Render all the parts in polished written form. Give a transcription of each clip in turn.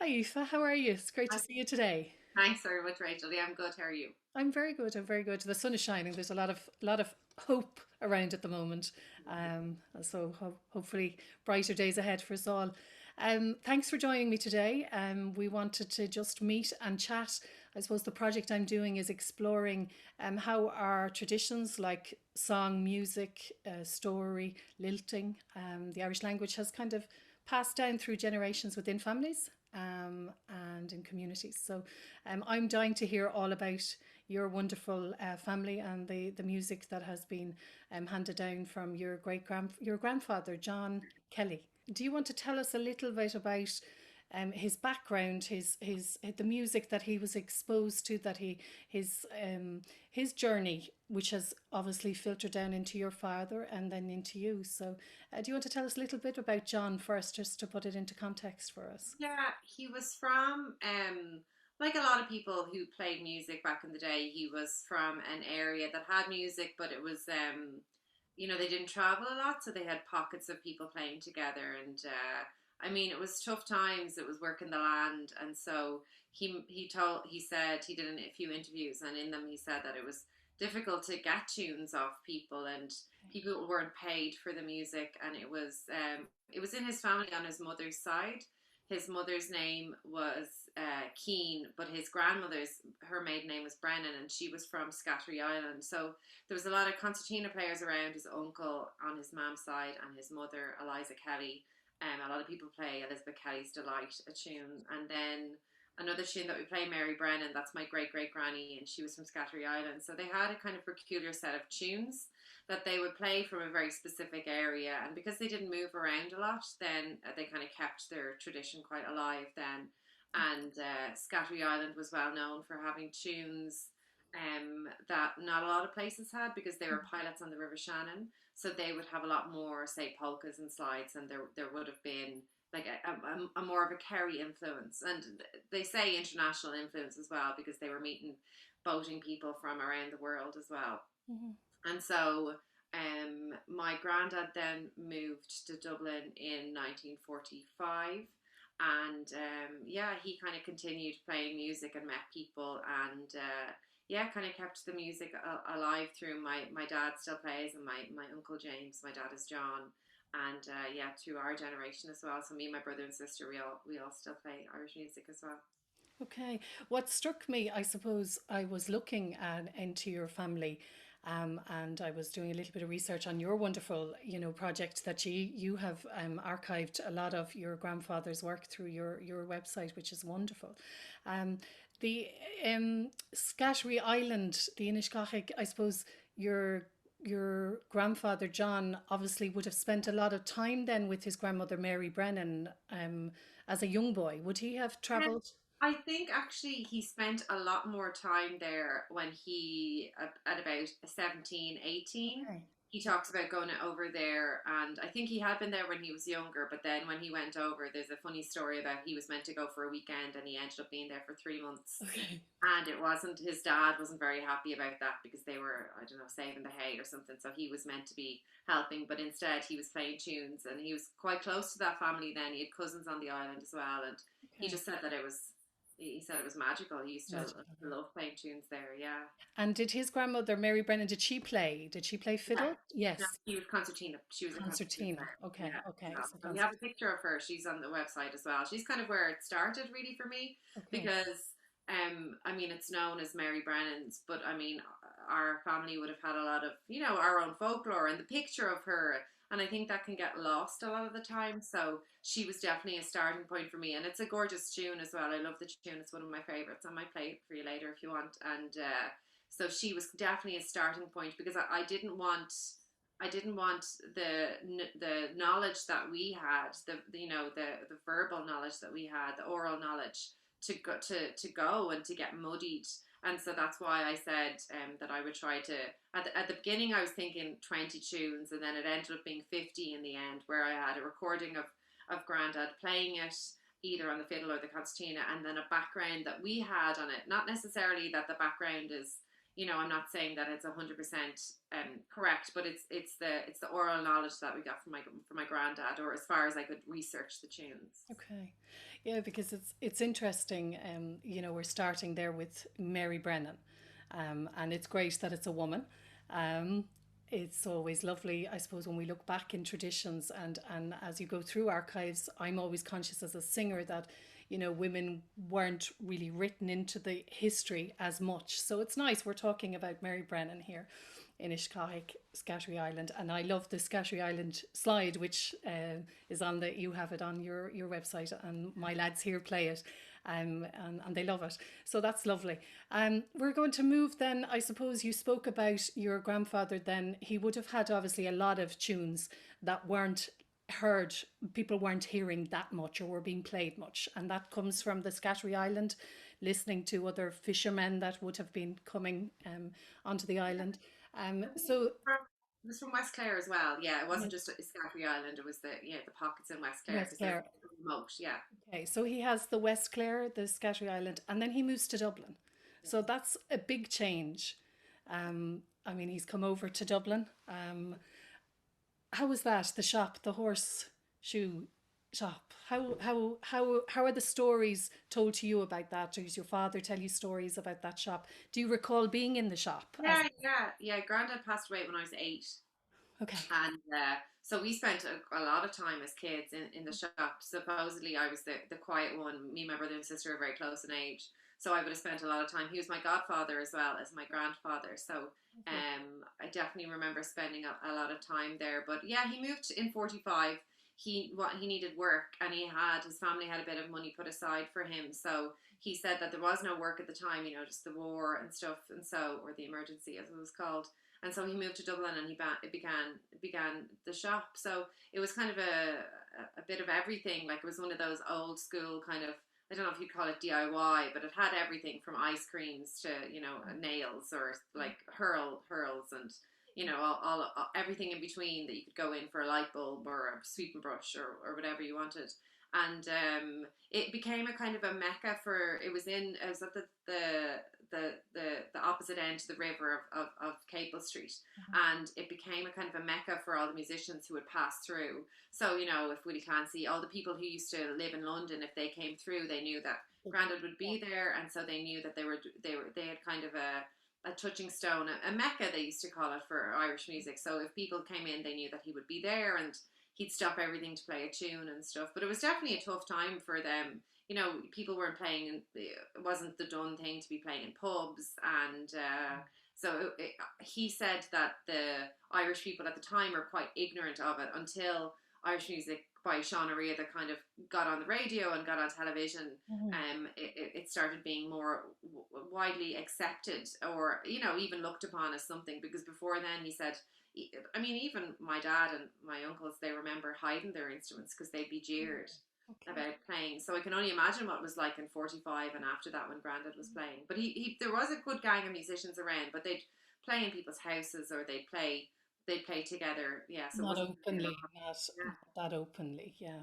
Hi, Aoife. How are you? It's great to Hi. see you today. Thanks very much, Rachel. Yeah, I'm good. How are you? I'm very good. I'm very good. The sun is shining. There's a lot of hope around at the moment. Hopefully brighter days ahead for us all. Thanks for joining me today. We wanted to just meet and chat. I suppose the project I'm doing is exploring how our traditions like song, music, story, lilting, the Irish language has kind of passed down through generations within families and in communities. I'm dying to hear all about your wonderful family and the music that has been handed down from your grandfather, John Kelly. Do you want to tell us a little bit about his background, his the music that he was exposed to, that his journey, which has obviously filtered down into your father and then into you. Do you want to tell us a little bit about John first, just to put it into context for us? Yeah, he was from like a lot of people who played music back in the day. He was from an area that had music, but it was they didn't travel a lot, so they had pockets of people playing together. And I mean, it was tough times. It was working the land, and so he said he did a few interviews, and in them he said that it was difficult to get tunes off people, and people weren't paid for the music, and it was in his family on his mother's side. His mother's name was Keane, but his grandmother's her maiden name was Brennan, and she was from Scattery Island. So there was a lot of concertina players around. His uncle on his mom's side, and his mother Eliza Kelly. A lot of people play Elizabeth Kelly's Delight, a tune, and then another tune that we play, Mary Brennan. That's my great great granny, and she was from Scattery Island. So they had a kind of peculiar set of tunes that they would play from a very specific area. And because they didn't move around a lot, then they kind of kept their tradition quite alive then. And Scattery Island was well known for having tunes that not a lot of places had, because they were pilots on the River Shannon. So they would have a lot more, say, polkas and slides, and there would have been like a more of a Kerry influence. And they say international influence as well, because they were meeting boating people from around the world as well. Mhm. And so my granddad then moved to Dublin in 1945. And yeah, he kind of continued playing music and met people, and yeah, kind of kept the music alive through my dad still plays, and my uncle James, my dad is John, and yeah, through our generation as well. So me, my brother and sister, we all still play Irish music as well. Okay. What struck me, I suppose, I was looking into your family, and I was doing a little bit of research on your wonderful, project that you have archived a lot of your grandfather's work through your website, which is wonderful. Um, the Scattery Island, the Inishkachig, I suppose your grandfather John obviously would have spent a lot of time then with his grandmother Mary Brennan as a young boy. Would he have Um, travelled? I think actually he spent a lot more time there when he, at about 17, 18. Okay. He talks about going over there, and I think he had been there when he was younger, but then when he went over, there's a funny story about he was meant to go for a weekend and he ended up being there for 3 months. Okay. And his dad wasn't very happy about that, because they were, I don't know, saving the hay or something. So he was meant to be helping, but instead he was playing tunes, and he was quite close to that family then. He had cousins on the island as well, and he Okay. just said that he said it was magical. He used to Magical. love playing tunes there. Yeah. And did his grandmother, Mary Brennan, did she play? Did she play Yeah. fiddle? No, Yes. he was concertina. She was a concertina Concertina. player. Okay. Yeah. Okay. So, So so we have a concertina. picture of her. She's on the website as well. She's kind of where it started really for me, Okay. because I mean, it's known as Mary Brennan's, but I mean, our family would have had a lot of, our own folklore, and the picture of her, and I think that can get lost a lot of the time. So she was definitely a starting point for me, and it's a gorgeous tune as well. I love the tune. It's one of my favorites. I might play it for you later if you want. And so she was definitely a starting point, because I didn't want the knowledge that we had, the verbal knowledge that we had, the oral knowledge, to go and to get muddied. And so that's why I said that I would try to. At the beginning, I was thinking 20 tunes, and then it ended up being 50 in the end, where I had a recording of Grandad playing it either on the fiddle or the concertina, and then a background that we had on it. Not necessarily that the background I'm not saying that it's 100% correct, but it's the oral knowledge that we got from my granddad, or as far as I could research the tunes. Okay. Yeah, because it's interesting. We're starting there with Mary Brennan, and it's great that it's a woman. Um, it's always lovely, I suppose, when we look back in traditions, and as you go through archives, I'm always conscious as a singer that women weren't really written into the history as much. So it's nice we're talking about Mary Brennan here in Ishkaik, Scattery Island, and I love the Scattery Island slide, which is on you have it on your website, and my lads here play it, and they love it. So that's lovely. We're going to move then. I suppose you spoke about your grandfather. Then he would have had obviously a lot of tunes that weren't heard, people weren't hearing that much or were being played much, and that comes from the Scattery Island, listening to other fishermen that would have been coming onto the island. So It was from West Clare as well. Yeah, it wasn't just Scattery Island. It was the pockets in West Clare West because they're Clare. remote. Yeah. Okay, so he has the West Clare, the Scattery Island, and then he moves to Dublin. So that's a big change. I mean, he's come over to Dublin. How was that? The shop, the horseshoe shop. How are the stories told to you about that? Does your father tell you stories about that shop? Do you recall being in the shop? Yeah. Granddad passed away when I was 8. Okay. And so we spent a lot of time as kids in the shop. Supposedly, I was the quiet one. Me and my brother and sister are very close in age. So I would have spent a lot of time. He was my godfather as well as my grandfather. So I definitely remember spending a lot of time there. But yeah, he moved in 45. He needed work, and his family had a bit of money put aside for him. So he said that there was no work at the time, just the war and stuff, or the emergency as it was called. And so he moved to Dublin, and he began the shop. So it was kind of a bit of everything. Like, it was one of those old school kind of, I don't know if you'd call it DIY, but it had everything from ice creams to nails, or like hurls, and all everything in between that you could go in for a light bulb or a sweeping brush or whatever you wanted. And it became a kind of a mecca for. It was at the opposite end to the river of Capel Street, and it became a kind of a mecca for all the musicians who would pass through. So if Willie Clancy, all the people who used to live in London, if they came through, they knew that Grandad would be there, and so they knew that they had kind of a touching stone, a mecca they used to call it for Irish music. So if people came in, they knew that he would be there, and he'd stop everything to play a tune and stuff. But it was definitely a tough time for them. People weren't playing, it wasn't the done thing to be playing in pubs. And so he said that the Irish people at the time were quite ignorant of it until Irish music by Sean O'Rea that kind of got on the radio and got on television. It started being more widely accepted, or even looked upon as something, because before then, he said, I mean, even my dad and my uncles, they remember hiding their instruments because they'd be jeered about playing. So I can only imagine what it was like in 45 and after that when Grandad was playing. But there was a good gang of musicians around, but they'd play in people's houses, or they'd play together. Yeah, so Not openly, not that openly. Yeah.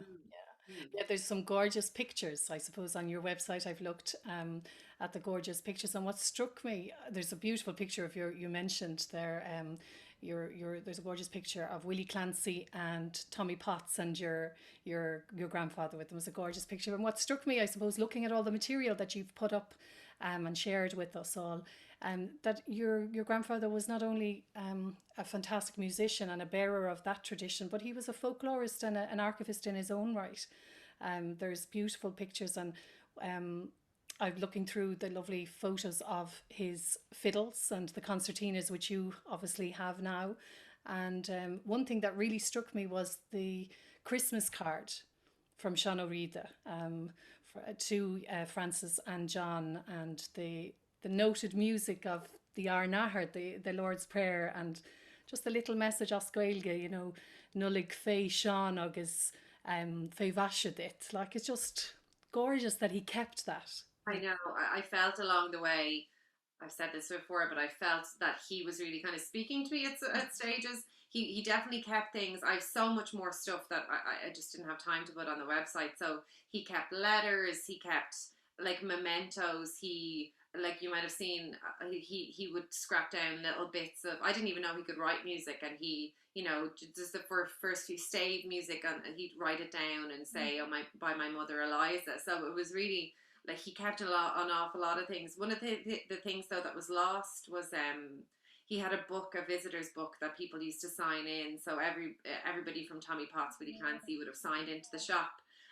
Yeah, there's some gorgeous pictures, I suppose, on your website. I've looked at the gorgeous pictures, and what struck me, there's a beautiful picture of you mentioned there. There's a gorgeous picture of Willie Clancy and Tommy Potts, and your grandfather with them. It's a gorgeous picture. And what struck me, I suppose, looking at all the material that you've put up and shared with us all, that your grandfather was not only a fantastic musician and a bearer of that tradition, but he was a folklorist and an archivist in his own right. There's beautiful pictures, and I'm looking through the lovely photos of his fiddles and the concertinas, which you obviously have now. And one thing that really struck me was the Christmas card from Sean O'Rea to Francis and John, and the noted music of the Éire Ní Fhaoláin, the Lord's Prayer, and just a little message as Gaeilge, Nullig fé Sean agus fé vashadit. Like, it's just gorgeous that he kept that. I know. I felt along the way, I've said this before, but I felt that he was really kind of speaking to me at stages. He definitely kept things. I have so much more stuff that I just didn't have time to put on the website. So he kept letters, he kept like mementos, he like you might have seen, he would scrap down little bits of, I didn't even know he could write music, and he, you know, just the first few stave music, and he'd write it down and say, oh, my, by my mother Eliza. So it was really like he kept an awful lot of things. One of the things though that was lost was he had a book, a visitor's book that people used to sign in. So everybody from Tommy Potts, Willie Clancy would have signed into the shop.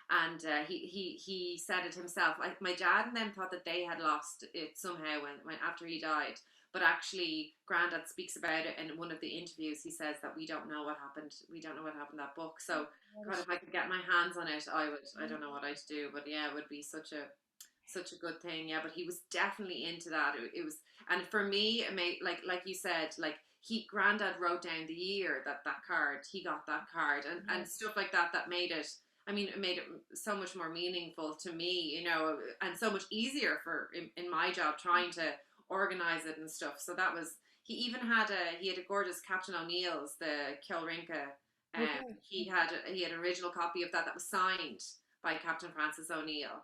And he said it himself. Like my dad and them thought that they had lost it somehow when after he died. But actually, Grandad speaks about it in one of the interviews. He says that we don't know what happened. We don't know what happened to that book. So, God, if I could get my hands on it, I would. I don't know what I'd do, but yeah, it would be such a good thing. Yeah, but he was definitely into that. It was, and for me, it made like you said, like Grandad wrote down the year that card, he got that card, and stuff like that. That made it. I mean, it made it so much more meaningful to me, you know, and so much easier for in my job trying to organize it and stuff. So that was. He even had a gorgeous Captain O'Neill's, the Kilrinka. He had an original copy of that was signed by Captain Francis O'Neill.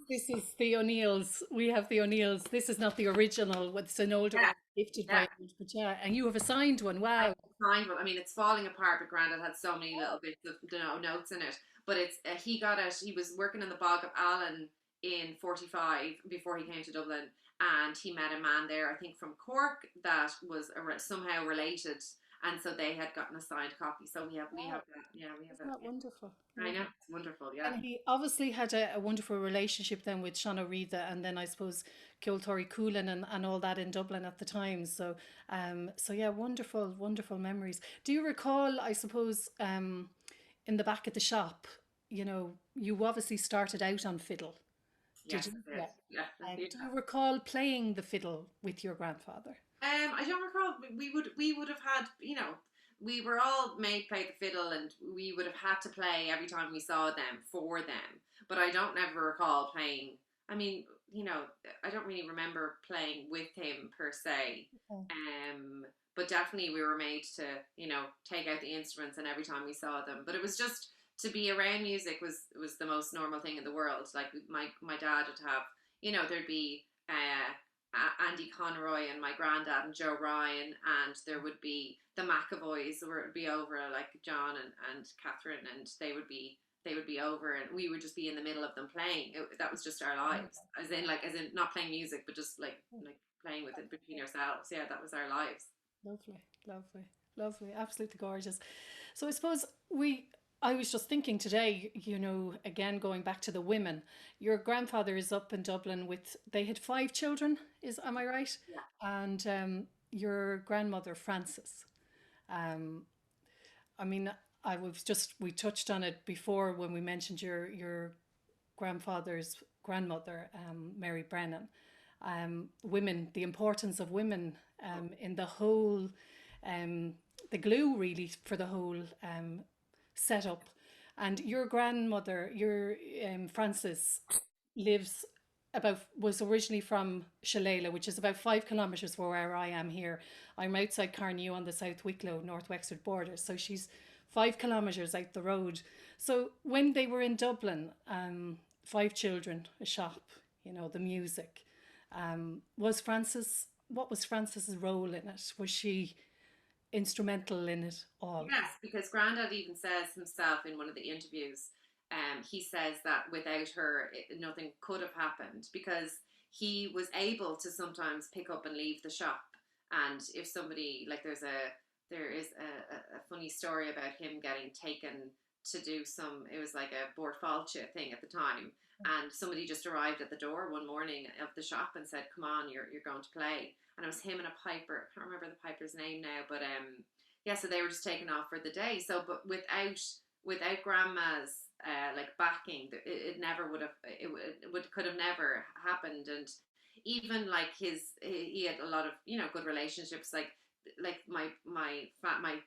This is the O'Neills. We have the O'Neills. This is not the original. It's an older one gifted by. But yeah, and you have a signed one. Wow. Signed one. I mean, it's falling apart, but Grandad had so many little bits of notes in it. But it's he got it. He was working in the Bog of Allen in 45 before he came to Dublin, and he met a man there, I think from Cork, that was somehow related. And so they had gotten a signed copy. So we have that. Yeah, we have Isn't that wonderful? I know, it's wonderful. Yeah. And he obviously had a wonderful relationship then with Sean O'Reilly, and then I suppose Kiltori Coolin and all that in Dublin at the time. So so yeah, wonderful memories. Do you recall, I suppose, in the back of the shop, you know, you obviously started out on fiddle. Yes, Did you? Yeah. Do you recall playing the fiddle with your grandfather? I don't recall. We would have had, you know, we were all made play the fiddle, and we would have had to play every time we saw them for them. But I don't ever recall playing. I mean, you know, I don't really remember playing with him per se. But definitely we were made to, you know, take out the instruments and every time we saw them. But it was just to be around music was the most normal thing in the world. Like my dad would have, you know, there'd be Andy Conroy and my granddad and Joe Ryan, and there would be the McAvoys, where it would be over, like John and Catherine, and they would be over, and we would just be in the middle of them playing. That was just our lives, as in not playing music, but just like playing with it between ourselves. Yeah, that was our lives. Lovely, absolutely gorgeous. So I suppose I was just thinking today, you know, again going back to the women. Your grandfather is up in Dublin they had 5 children, am I right? Yeah. And your grandmother Frances. I mean, we touched on it before when we mentioned your grandfather's grandmother, Mary Brennan. Women, the importance of women in the whole, the glue really for the whole setup. And your grandmother, your Frances, was originally from Shillelagh, which is about 5 kilometres from where I am here. I'm outside Carnew on the South Wicklow, North Wexford border. So she's 5 kilometres out the road. So when they were in Dublin, 5 children, a shop, you know, the music. What was Frances's role in it? Was she instrumental in it all? Yes, because Grandad even says himself in one of the interviews, he says that without her, nothing could have happened, because he was able to sometimes pick up and leave the shop. And if somebody, like there is a funny story about him getting taken to do it was like a Bord Fáilte thing at the time. And somebody just arrived at the door one morning of the shop and said, come on, you're going to play. And it was him and a piper. I can't remember the piper's name now, but yeah, so they were just taken off for the day. So, but without grandma's like backing, it never would have, could have never happened. And even like he had a lot of, you know, good relationships, like my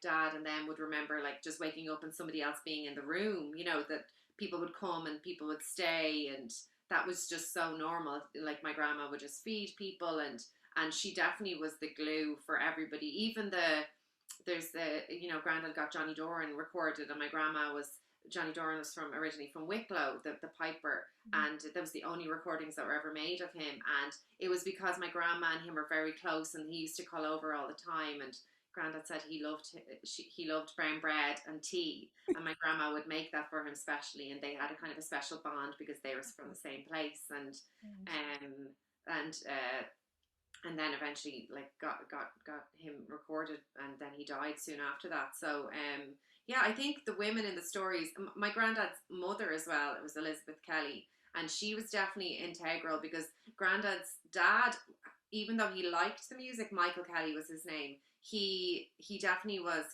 dad and them would remember like just waking up and somebody else being in the room, you know, that people would come and people would stay, and that was just so normal. Like my grandma would just feed people, and she definitely was the glue for everybody. Even there's you know, Grandad got Johnny Doran recorded, and my grandma was Johnny Doran was originally from Wicklow, the piper, and that was the only recordings that were ever made of him. And it was because my grandma and him were very close, and he used to call over all the time. And Grandad said he loved brown bread and tea, and my grandma would make that for him specially. And they had a kind of a special bond because they were from the same place. And then eventually like got him recorded, and then he died soon after that. So yeah, I think the women in the stories, my granddad's mother as well, it was Elizabeth Kelly, and she was definitely integral because granddad's dad, even though he liked the music, Michael Kelly was his name, he definitely was,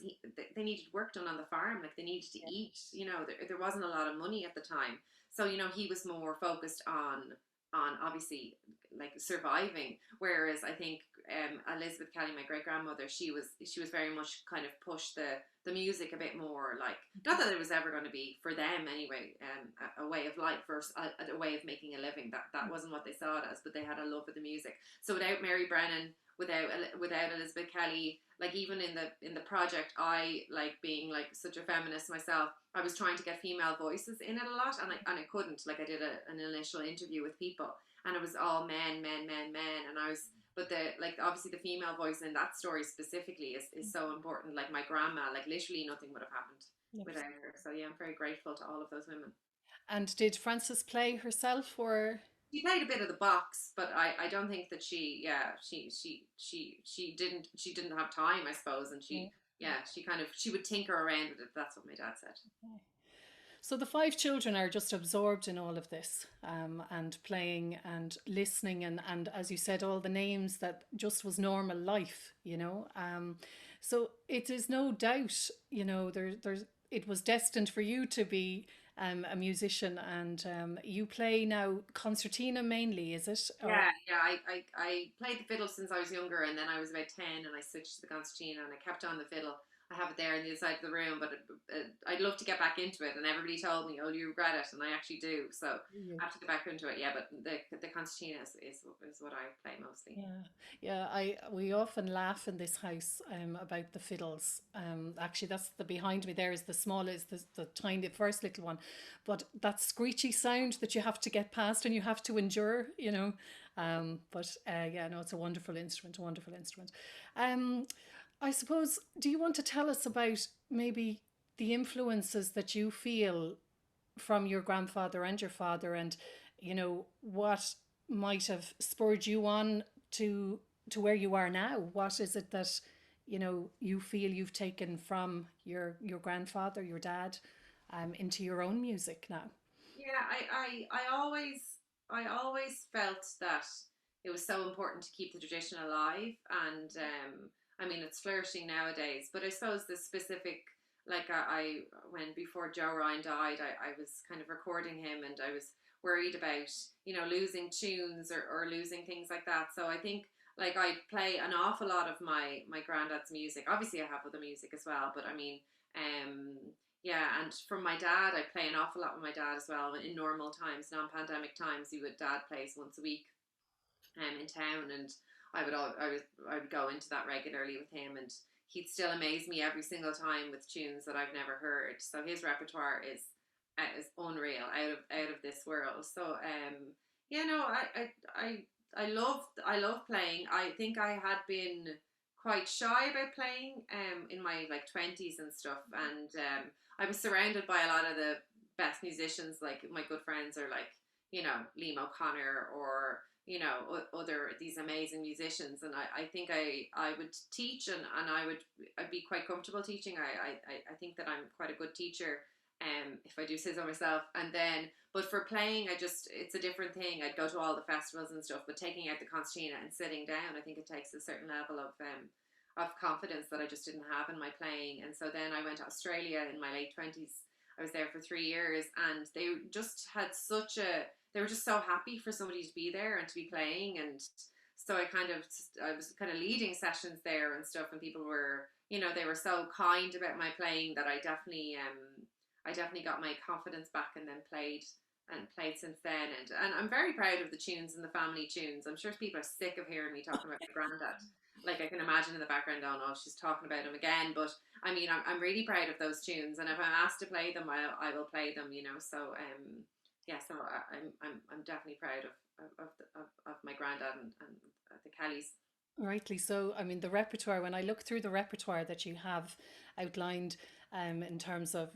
they needed work done on the farm, like they needed to eat, you know, there wasn't a lot of money at the time. So, you know, he was more focused on obviously like surviving, whereas I think Elizabeth Kelly, my great grandmother, she was very much kind of pushed the music a bit more, like, not that it was ever going to be for them anyway, a way of life versus a way of making a living. That wasn't what they saw it as, but they had a love for the music. So without Mary Brennan, without Elizabeth Kelly, like even in the project, I, like being like such a feminist myself, I was trying to get female voices in it a lot, and I couldn't. Like I did an initial interview with people, and it was all men, and I was, but obviously the female voice in that story specifically is so important. Like my grandma, like literally nothing would have happened without her. So yeah, I'm very grateful to all of those women. And did Frances play herself, or? She played a bit of the box, but I don't think that she didn't have time, I suppose, and she would tinker around with it. That's what my dad said. Okay. So the 5 children are just absorbed in all of this, and playing and listening, and as you said, all the names that just was normal life, you know. So it is no doubt, you know, it was destined for you to be a musician, and you play now concertina mainly, is it? Or? Yeah. I played the fiddle since I was younger, and then I was about 10 and I switched to the concertina, and I kept on the fiddle. I have it there on the other side of the room, but I'd love to get back into it. And everybody told me, "Oh, you regret it," and I actually do. So I have to get back into it. Yeah, but the concertina is what I play mostly. Yeah. We often laugh in this house about the fiddles. Actually, that's the behind me. There is the small, is the tiny, first little one, but that screechy sound that you have to get past and you have to endure, you know. But yeah, no, it's a wonderful instrument. A wonderful instrument. I suppose, do you want to tell us about maybe the influences that you feel from your grandfather and your father, and, you know, what might have spurred you on to where you are now? What is it that, you know, you feel you've taken from your grandfather, your dad, into your own music now? Yeah, I always felt that it was so important to keep the tradition alive, and I mean, it's flourishing nowadays, but I suppose the specific, like I when before Joe Ryan died, I was kind of recording him, and I was worried about, you know, losing tunes or losing things like that. So I think like I play an awful lot of my granddad's music. Obviously I have other music as well, but I mean, yeah, and from my dad, I play an awful lot with my dad as well. In normal times, non-pandemic times, dad plays once a week in town, and I would go into that regularly with him, and he'd still amaze me every single time with tunes that I've never heard. So his repertoire is unreal, out of this world. So yeah, no, I love playing. I think I had been quite shy about playing in my like 20s and stuff, and I was surrounded by a lot of the best musicians. Like my good friends are like, you know, Liam O'Connor, or, you know, other these amazing musicians, and I think I would teach, and I'd be quite comfortable teaching. I think that I'm quite a good teacher, if I do say so myself. And then, but for playing, it's a different thing. I'd go to all the festivals and stuff, but taking out the concertina and sitting down, I think it takes a certain level of confidence that I just didn't have in my playing. And so then I went to Australia in my late 20s. I was there for 3 years, and they just had they were just so happy for somebody to be there and to be playing. And so I was kind of leading sessions there and stuff, and people were, you know, they were so kind about my playing that I definitely got my confidence back, and then played since then. And I'm very proud of the tunes and the family tunes. I'm sure people are sick of hearing me talking about my granddad. like I can imagine in the background going, oh, she's talking about him again. But I mean, I'm really proud of those tunes, and if I'm asked to play them, I will play them. You know, so yeah, so I'm definitely proud of my granddad and the Kellys. Rightly so. I mean, the repertoire, when I look through the repertoire that you have outlined, in terms of,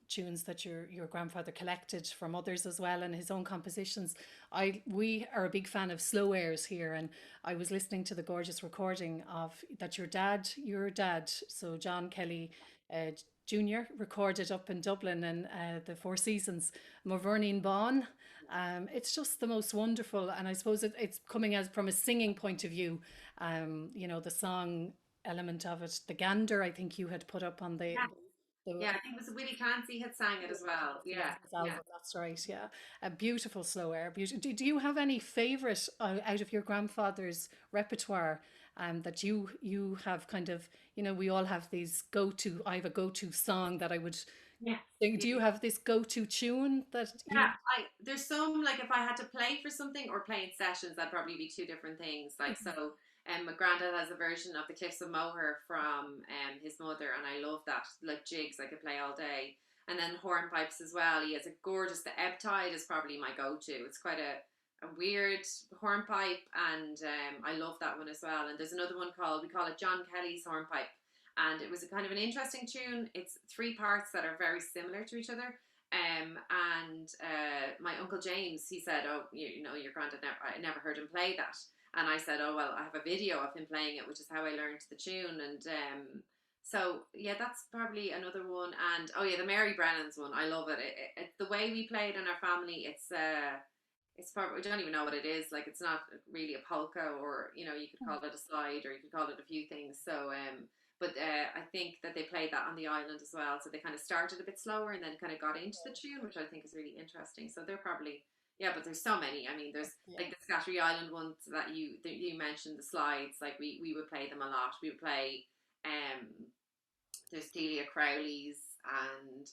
tunes that your grandfather collected from others as well and his own compositions, we are a big fan of slow airs here. And I was listening to the gorgeous recording of that your dad, so John Kelly, uh, Jr., recorded up in Dublin and the Four Seasons, Movernin Bawn. It's just the most wonderful, and I suppose it's coming as from a singing point of view. The song element of it, the gander, I think you had put up on Yeah, the yeah. I think it was Willie Clancy had sang it as well. Yeah, his yeah. album. That's right. Yeah, a beautiful slow air. Do you have any favorite out of your grandfather's repertoire? That you have kind of, we all have these go to. I have a go to song that I would Yeah. sing. Do you have this go to tune that you? Yeah, there's some like if I had to play for something or play in sessions, that'd probably be two different things. Like so, my granddad has a version of the Cliffs of Moher from his mother, and I love that. Like jigs, I could play all day, and then hornpipes as well. He has a gorgeous. The ebb tide is probably my go-to. It's quite a weird hornpipe, and I love that one as well. And there's another one called we call it John Kelly's hornpipe, and it was a kind of an interesting tune. It's three parts that are very similar to each other. And my uncle James, he said, "Oh, your granddad I never heard him play that." And I said, "Oh well, I have a video of him playing it, which is how I learned the tune." And so yeah, that's probably another one. And oh yeah, the Mary Brennan's one, I love it. It's the way we play it in our family. It's probably we don't even know what it is. Like it's not really a polka, or you could call it a slide, or you could call it a few things. So but I think that they played that on the island as well. So they kind of started a bit slower and then kind of got into the tune, which I think is really interesting. So they're probably, yeah, but there's so many. I mean, there's Yeah. like the Scattery Island ones that you mentioned, the slides. Like we would play them a lot. We would play there's Delia Crowley's and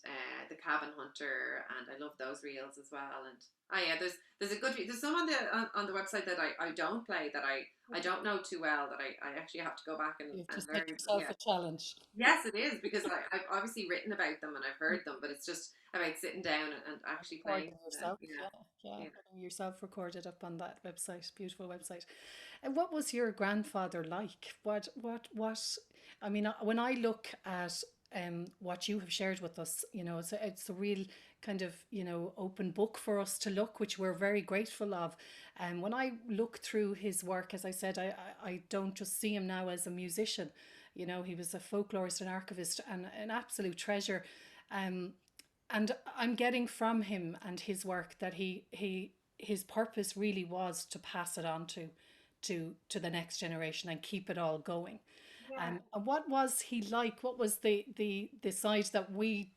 the Cabin Hunter, and I love those reels as well. And oh yeah, there's a good there's some on the website that I don't play that I don't know too well that I actually have to go back and, You and just make learn. yourself Yeah. a challenge. Yes, it is because I've obviously written about them and I've heard them, but it's just about sitting down and actually playing. Recording yourself, Yeah, yeah, yeah, yeah. getting yourself recorded up on that website, beautiful website. And what was your grandfather like? What? I mean, when I look at what you have shared with us, it's a real kind of open book for us to look, which we're very grateful of. And when I look through his work, as I said, I don't just see him now as a musician. He was a folklorist, an archivist, and an absolute treasure. Um, and I'm getting from him and his work that his purpose really was to pass it on to the next generation and keep it all going. Yeah. And what was he like? What was the side that we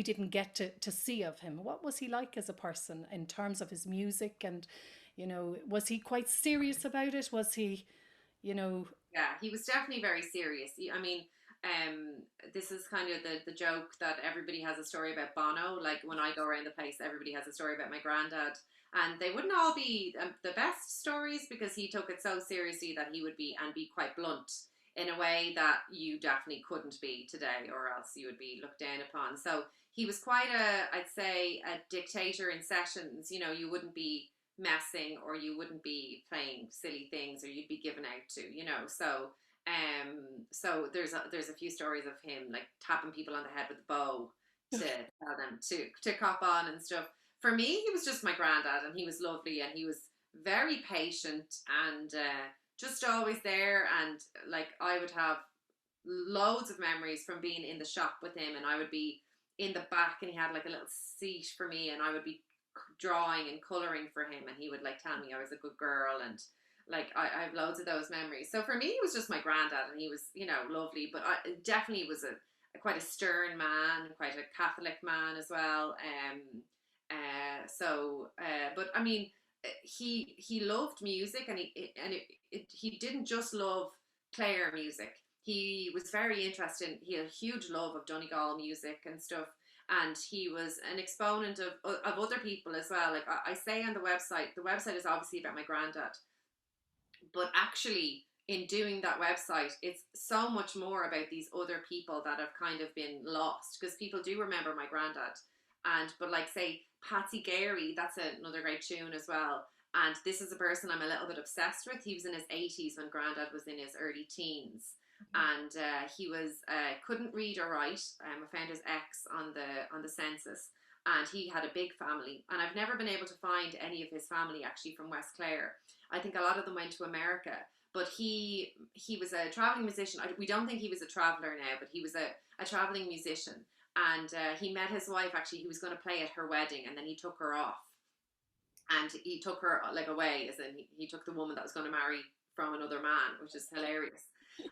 didn't get to see of him? What was he like as a person in terms of his music? And was he quite serious about it? Was he, you know, Yeah, he was definitely very serious. I mean, this is kind of the joke that everybody has a story about Bono. Like when I go around the place, everybody has a story about my granddad, and they wouldn't all be the best stories because he took it so seriously that he would be quite blunt in a way that you definitely couldn't be today, or else you would be looked down upon. So he was quite I'd say, a dictator in sessions. You wouldn't be messing or you wouldn't be playing silly things or you'd be given out to. So there's a few stories of him like tapping people on the head with a bow to tell them to cop on and stuff. For me, he was just my granddad, and he was lovely, and he was very patient, and just always there. And like I would have loads of memories from being in the shop with him, and I would be in the back, and he had like a little seat for me, and I would be drawing and coloring for him, and he would like tell me I was a good girl, and like I have loads of those memories. So for me, he was just my granddad, and he was lovely, but I definitely was quite a stern man, quite a Catholic man as well. But I mean, he loved music, and he didn't just love Clare music. He was very interested. He had a huge love of Donegal music and stuff, and he was an exponent of other people as well. Like I say on the website is obviously about my granddad, but actually in doing that website, it's so much more about these other people that have kind of been lost, because people do remember my granddad. And but like say Patsy Gary, that's another great tune as well. And this is a person I'm a little bit obsessed with. He was in his 80s when Grandad was in his early teens, and he was couldn't read or write. I found his ex on the census, and he had a big family. And I've never been able to find any of his family actually from West Clare. I think a lot of them went to America. But he was a traveling musician. We don't think he was a traveler now, but he was a traveling musician. And he met his wife, actually. He was going to play at her wedding, and then he took her off. And he took her like away, as in he took the woman that was going to marry from another man, which is hilarious.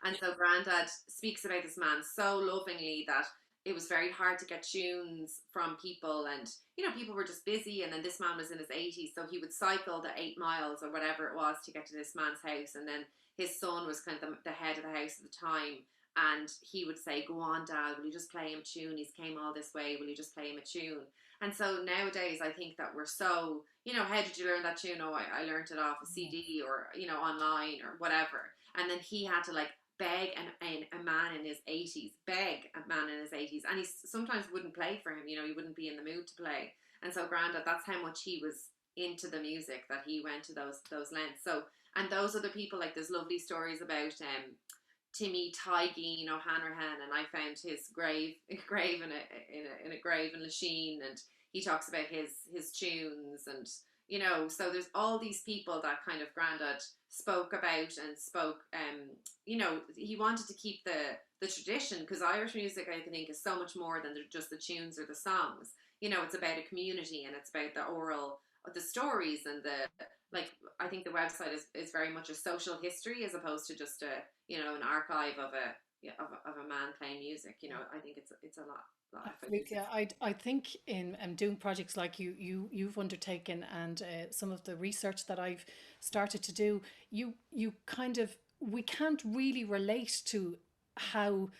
And so Grandad speaks about this man so lovingly that it was very hard to get tunes from people, and people were just busy. And then this man was in his 80s, so he would cycle the 8 miles or whatever it was to get to this man's house. And then his son was kind of the head of the house at the time, and he would say, "Go on, Dad, will you just play him a tune? He's came all this way, will you just play him a tune?" And so nowadays I think that we're so, how did you learn that tune? Oh, I learned it off a CD, or online or whatever. And then he had to like beg a man in his 80s, and he sometimes wouldn't play for him. He wouldn't be in the mood to play. And so Grandad, that's how much he was into the music, that he went to those lengths. So, and those other people, like there's lovely stories about Timmy Tigeen O'Hanrahan, and I found his grave in a grave in Lachine, and he talks about his tunes. And so there's all these people that kind of Grandad spoke about and spoke. He wanted to keep the tradition, because Irish music, I think, is so much more than just the tunes or the songs. It's about a community, and it's about the oral, the stories, and like I think the website is very much a social history, as opposed to just an archive of a man playing music. I think it's a lot. Absolutely. I think in doing projects like you've undertaken, and some of the research that I've started to do, you kind of, we can't really relate to how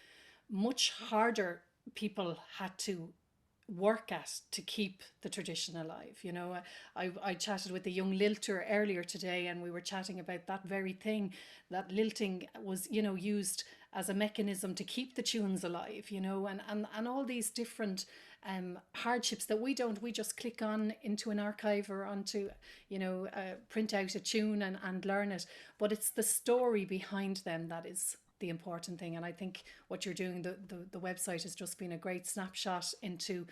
much harder people had to work at to keep the tradition alive. I chatted with a young lilter earlier today, and we were chatting about that very thing, that lilting was used as a mechanism to keep the tunes alive, and all these different hardships that we just click on into an archive, or onto print out a tune and learn it. But it's the story behind them that is the important thing. And I think what you're doing, the website, has just been a great snapshot into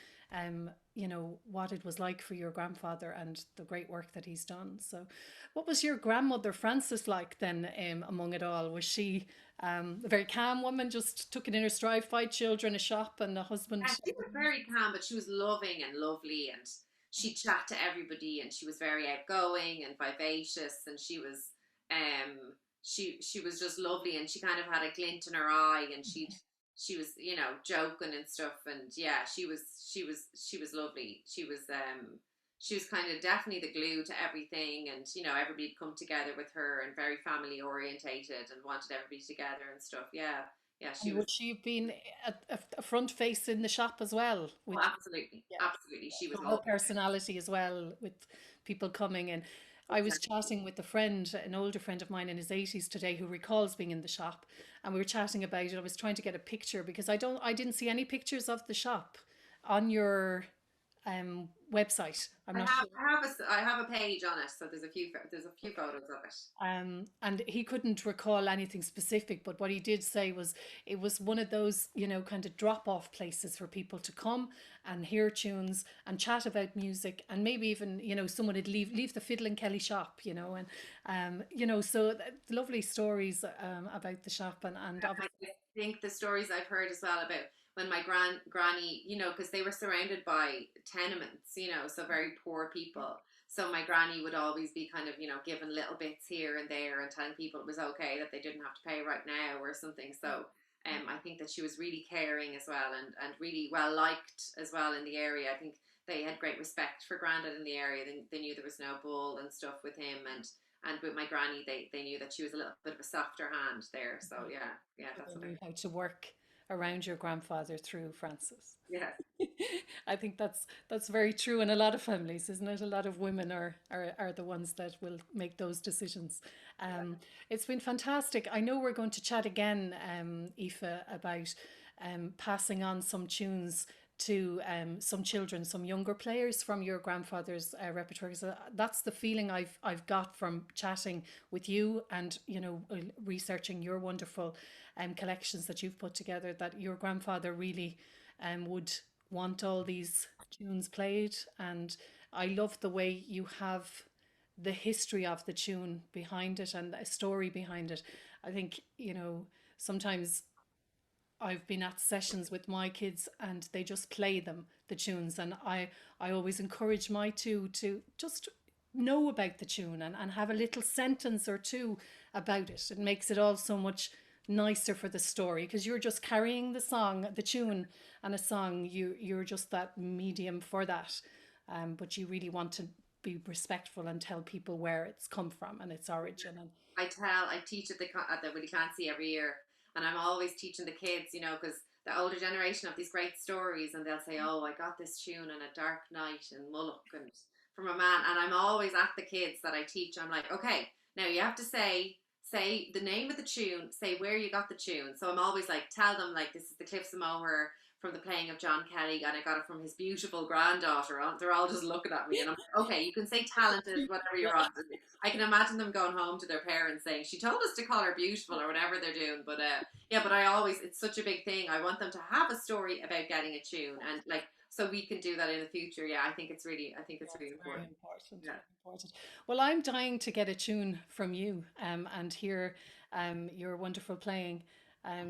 what it was like for your grandfather and the great work that he's done. So what was your grandmother Frances like then, among it all? Was she a very calm woman, just took it in her stride, 5 children, a shop and a husband? Yeah, she was very calm, but she was loving and lovely, and she'd chat to everybody, and she was very outgoing and vivacious, and she was she was just lovely, and she kind of had a glint in her eye, and she was joking and stuff. And yeah, she was lovely. She was kind of definitely the glue to everything, and everybody'd come together with her, and very family orientated, and wanted everybody together and stuff. Yeah, yeah, she And was. would she have been a front face in the shop as well? Oh, absolutely, Yeah. absolutely, she was So her lovely. personality as well, with people coming in. I was chatting with a friend, an older friend of mine in his 80s today, who recalls being in the shop, and we were chatting about it. I was trying to get a picture, because I didn't see any pictures of the shop on your website. I'm not sure. I have a page on it, so there's a few photos of it. And he couldn't recall anything specific, but what he did say was it was one of those, kind of drop off places for people to come and hear tunes and chat about music, and maybe even, someone would leave the Fiddle and Kelly shop, and so lovely stories about the shop, and I obviously. think the stories I've heard as well about when my granny, because they were surrounded by tenements, so very poor people. So my granny would always be kind of, giving little bits here and there, and telling people it was okay, that they didn't have to pay right now or something. So I think that she was really caring as well, and really well liked as well in the area. I think they had great respect for Grandad in the area. They knew there was no bull and stuff with him, and with my granny, they knew that she was a little bit of a softer hand there. So yeah, yeah, that's They what knew how to work around your grandfather through Francis. Yeah. I think that's very true in a lot of families, isn't it? A lot of women are the ones that will make those decisions. Um, it's been fantastic. I know we're going to chat again, Aoife, about passing on some tunes to some children, some younger players from your grandfather's repertoire. So that's the feeling I've got from chatting with you and researching your wonderful collections that you've put together. That your grandfather really would want all these tunes played, and I love the way you have the history of the tune behind it and a story behind it. I think sometimes I've been at sessions with my kids and they just play the tunes, and I always encourage my two to just know about the tune and have a little sentence or two about it. It makes it all so much nicer for the story because you're just carrying the tune, and a song. You're just that medium for that, but you really want to be respectful and tell people where it's come from and its origin. And I teach at the Willie Clancy every year, and I'm always teaching the kids, because the older generation have these great stories, and they'll say, "Oh, I got this tune on a dark night in Mullock and from a man," and I'm always at the kids that I teach. I'm like, "Okay, now you have to say the name of the tune, say where you got the tune." So I'm always like, tell them like this is the Cliffs of Moher from the playing of John Kelly, and I got it from his beautiful granddaughter. They're all just looking at me, and I'm like, okay, you can say talented, whatever you're on. I can imagine them going home to their parents saying, "She told us to call her beautiful," or whatever they're doing. But yeah, but it's such a big thing. I want them to have a story about getting a tune, and like, so we can do that in the future. Yeah, I think it's really very important. important, Yeah. very important. Well, I'm dying to get a tune from you and hear your wonderful playing.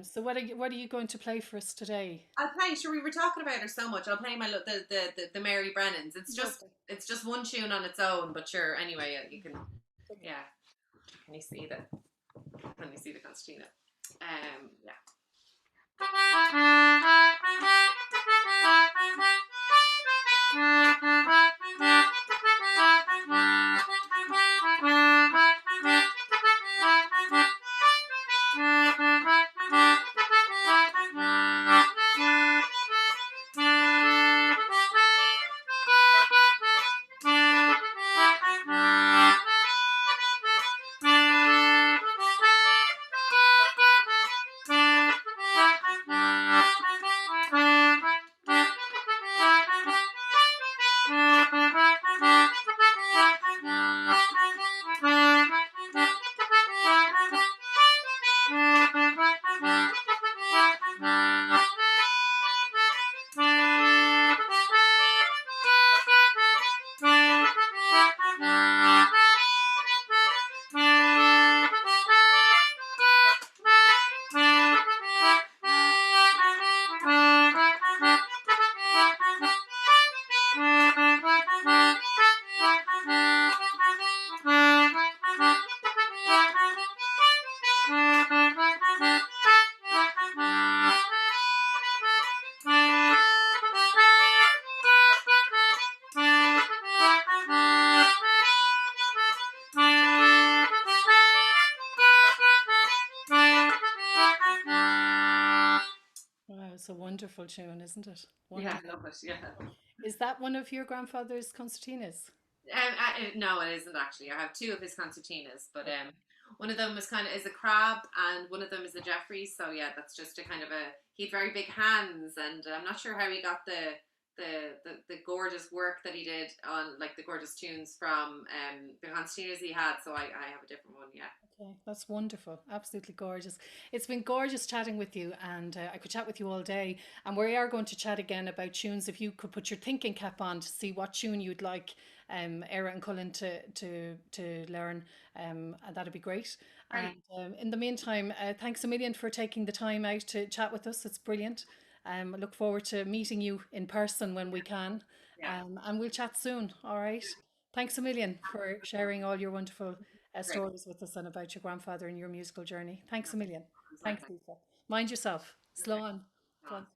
So what are you going to play for us today? I'll play. Sure, we were talking about her so much. I'll play the Mary Brennans. Lovely. It's just one tune on its own, but sure. Anyway, you can, yeah. Can you see the concertina? Yeah. Wow, it's a wonderful tune, isn't it? Yeah, I Wonderful. love it. Yeah. Is that one of your grandfather's concertinas? No, it isn't actually. I have two of his concertinas, but one of them is a crab, and one of them is a Jeffries. So yeah, that's just a kind of a. He had very big hands, and I'm not sure how he got the gorgeous work that he did on like the gorgeous tunes from the concertinas he had. So I have a different one. Yeah. Okay, that's wonderful. Absolutely gorgeous. It's been gorgeous chatting with you, and I could chat with you all day. And we are going to chat again about tunes. If you could put your thinking cap on to see what tune you'd like Éire and Chulainn to learn, that'd be great. And Right. in the meantime, thanks a million for taking the time out to chat with us. It's brilliant. I look forward to meeting you in person when we can, Yeah. and we'll chat soon. All right. Thanks a million for sharing all your wonderful Great. stories with us and about your grandfather and your musical journey. Thanks a million. Sounds like Thanks, Lisa. Mind yourself. Slow on. Slán.